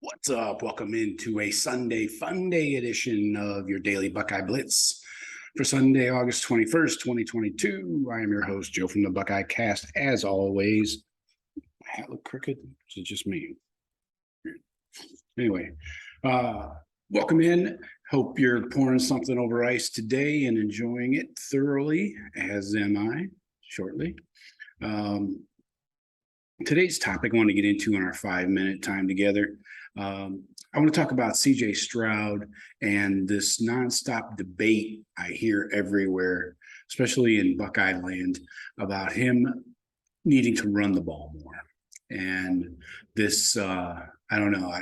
What's up? Welcome into a Sunday Fun Day edition of your daily Buckeye Blitz for Sunday, August 21st, 2022. I am your host, Joe from the Buckeye Cast. As always, my hat look crooked? Is it just me? Anyway, welcome in. Hope you're pouring something over ice today and enjoying it thoroughly, as am I shortly. Today's topic I want to get into in our 5-minute time together. I want to talk about CJ Stroud and this nonstop debate I hear everywhere, especially in Buckeye land, about him needing to run the ball more. And this, I don't know,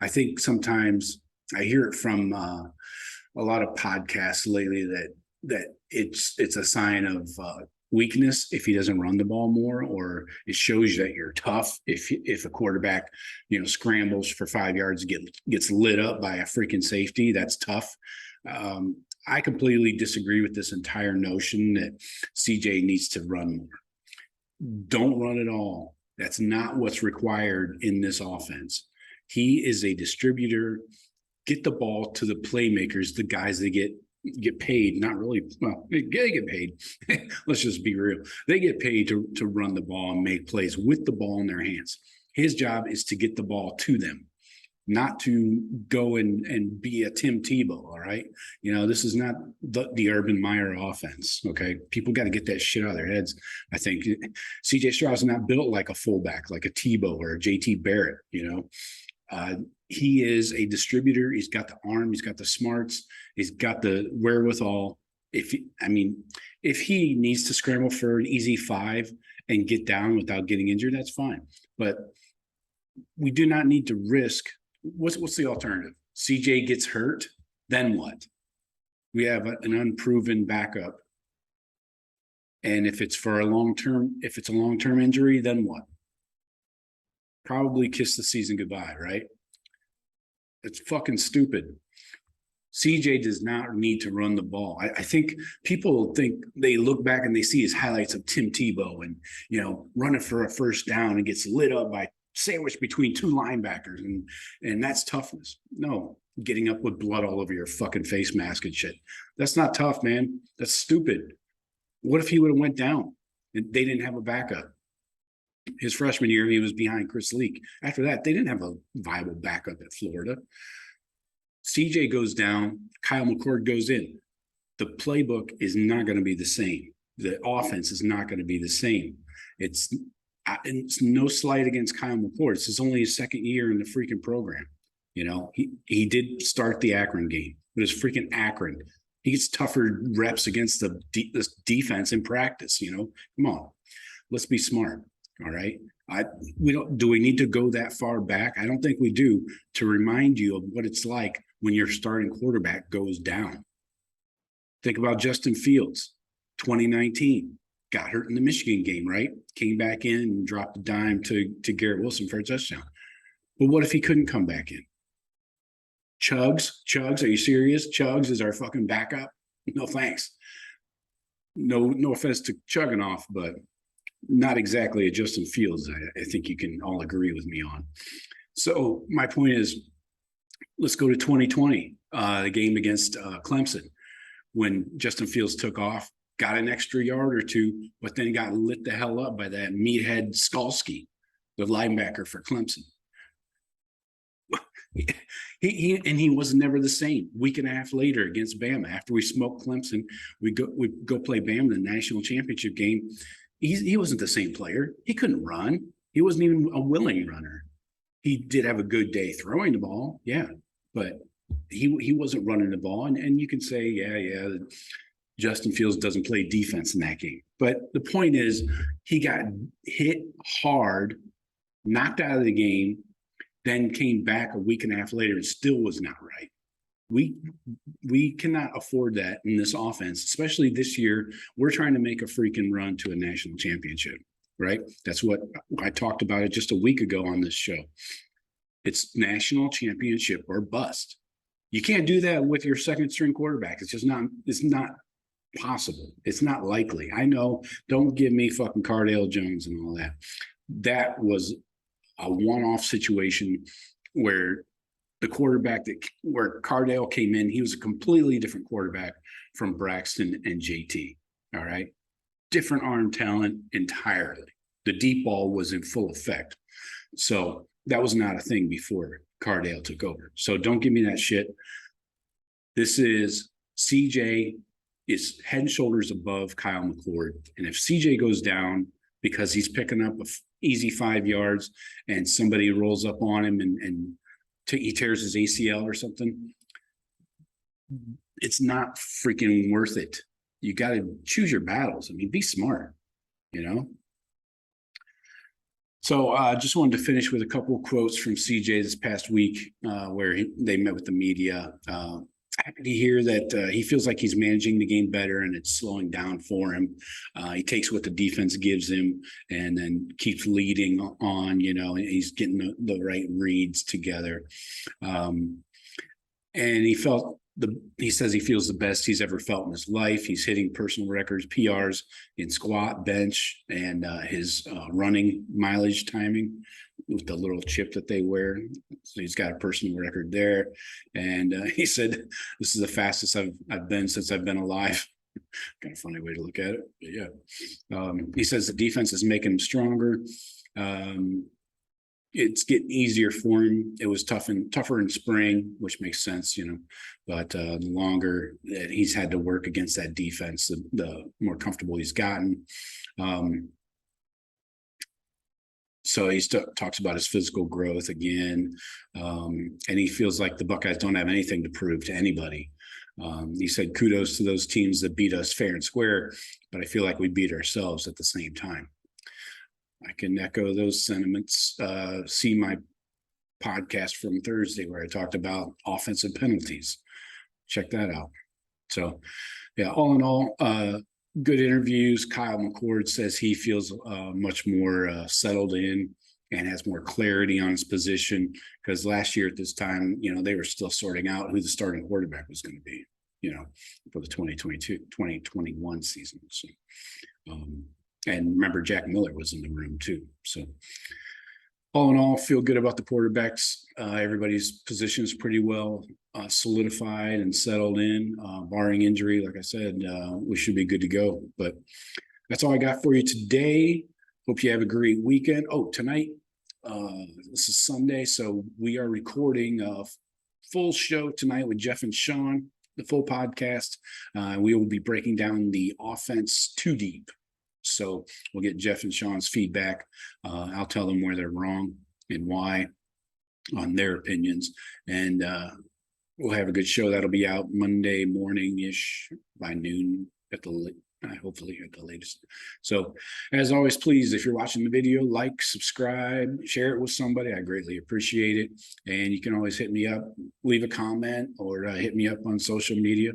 I think sometimes I hear it from a lot of podcasts lately that it's a sign of weakness if he doesn't run the ball more, or it shows you that you're tough if a quarterback scrambles for 5 yards, gets lit up by a freaking safety. That's tough. I completely disagree with this entire notion that CJ needs to run more. Don't run at all. That's not what's required in this offense. He is a distributor. Get the ball to the playmakers, the guys that get paid, not really, well, they get paid. Let's just be real. They get paid to run the ball and make plays with the ball in their hands. His job is to get the ball to them, not to go and be a Tim Tebow, all right? This is not the Urban Meyer offense, okay? People got to get that shit out of their heads. I think CJ Stroud's not built like a fullback, like a Tebow or a JT Barrett, he is a distributor. He's got the arm. He's got the smarts. He's got the wherewithal. If he needs to scramble for an easy 5 and get down without getting injured, that's fine. But we do not need to risk. What's the alternative? CJ gets hurt, then what? We have an unproven backup. And if it's a long-term injury, then what? Probably kiss the season goodbye, right? It's fucking stupid. CJ does not need to run the ball. I think people think they look back and they see his highlights of Tim Tebow and, running for a first down and gets lit up by sandwiched between 2 linebackers. And that's toughness. No, getting up with blood all over your fucking face mask and shit. That's not tough, man. That's stupid. What if he would have went down and they didn't have a backup? His freshman year, he was behind Chris Leak. After that, they didn't have a viable backup at Florida. CJ goes down, Kyle McCord goes in. The playbook is not going to be the same. The offense is not going to be the same. It's no slight against Kyle McCord. This is only his second year in the freaking program. He did start the Akron game, but it's freaking Akron. He gets tougher reps against this defense in practice. Come on, let's be smart. All right. Do we need to go that far back? I don't think we do, to remind you of what it's like when your starting quarterback goes down. Think about Justin Fields, 2019, got hurt in the Michigan game, right? Came back in and dropped a dime to Garrett Wilson for a touchdown. But what if he couldn't come back in? Chugs, are you serious? Chugs is our fucking backup? No thanks. No offense to Chugging-off, but not exactly a Justin Fields, I think you can all agree with me on. So my point is, let's go to 2020, the game against Clemson, when Justin Fields took off, got an extra yard or 2, but then got lit the hell up by that meathead Skalski, the linebacker for Clemson. He was never the same. Week and a half later against Bama, after we smoked Clemson, we go play Bama in the national championship game. He wasn't the same player. He couldn't run. He wasn't even a willing runner. He did have a good day throwing the ball, yeah, but he wasn't running the ball. And you can say, yeah, Justin Fields doesn't play defense in that game. But the point is, he got hit hard, knocked out of the game, then came back a week and a half later and still was not right. We cannot afford that in this offense, especially this year. We're trying to make a freaking run to a national championship, right? That's what I talked about it just a week ago on this show. It's national championship or bust. You can't do that with your second string quarterback. It's not possible. It's not likely. I know. Don't give me fucking Cardale Jones and all that. That was a one-off situation where the quarterback that where Cardale came in, he was a completely different quarterback from Braxton and JT. All right. Different arm talent entirely. The deep ball was in full effect. So that was not a thing before Cardale took over. So don't give me that shit. This is CJ is head and shoulders above Kyle McCord. And if CJ goes down because he's picking up a easy 5 yards and somebody rolls up on him and he tears his ACL or something, it's not freaking worth it. You got to choose your battles. I mean, be smart, you know? So I just wanted to finish with a couple of quotes from CJ this past week where they met with the media. Happy to hear that he feels like he's managing the game better and it's slowing down for him. He takes what the defense gives him and then keeps leading on, you know, and he's getting the right reads together. And he says he feels the best he's ever felt in his life. He's hitting personal records, PRs in squat, bench, and his running mileage timing with the little chip that they wear. So he's got a personal record there. And he said, this is the fastest I've been since I've been alive. Kind of funny way to look at it, but yeah. He says the defense is making him stronger. It's getting easier for him. It was tougher in spring, which makes sense, you know, but the longer that he's had to work against that defense, the more comfortable he's gotten. So he talks about his physical growth again, and he feels like the Buckeyes don't have anything to prove to anybody. He said, kudos to those teams that beat us fair and square, but I feel like we beat ourselves at the same time. I can echo those sentiments. See my podcast from Thursday where I talked about offensive penalties. Check that out. So, yeah, all in all, good interviews. Kyle McCord says he feels much more settled in and has more clarity on his position because last year at this time, you know, they were still sorting out who the starting quarterback was going to be, you know, for the 2021 season. So, and remember, Jack Miller was in the room too. So all in all, feel good about the quarterbacks. Everybody's position is pretty well solidified and settled in, barring injury. Like I said, we should be good to go. But that's all I got for you today. Hope you have a great weekend. Oh, tonight, this is Sunday, so we are recording a full show tonight with Jeff and Sean, the full podcast. We will be breaking down the offense too deep. So we'll get Jeff and Sean's feedback. I'll tell them where they're wrong and why on their opinions. And we'll have a good show. That'll be out Monday morning-ish by noon at the hopefully at the latest. So as always, please, if you're watching the video, like, subscribe, share it with somebody. I greatly appreciate it. And you can always hit me up, leave a comment, or hit me up on social media.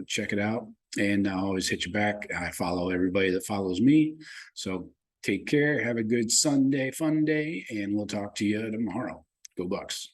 Check it out. And I'll always hit you back. I follow everybody that follows me. So take care. Have a good Sunday, fun day, and we'll talk to you tomorrow. Go Bucks.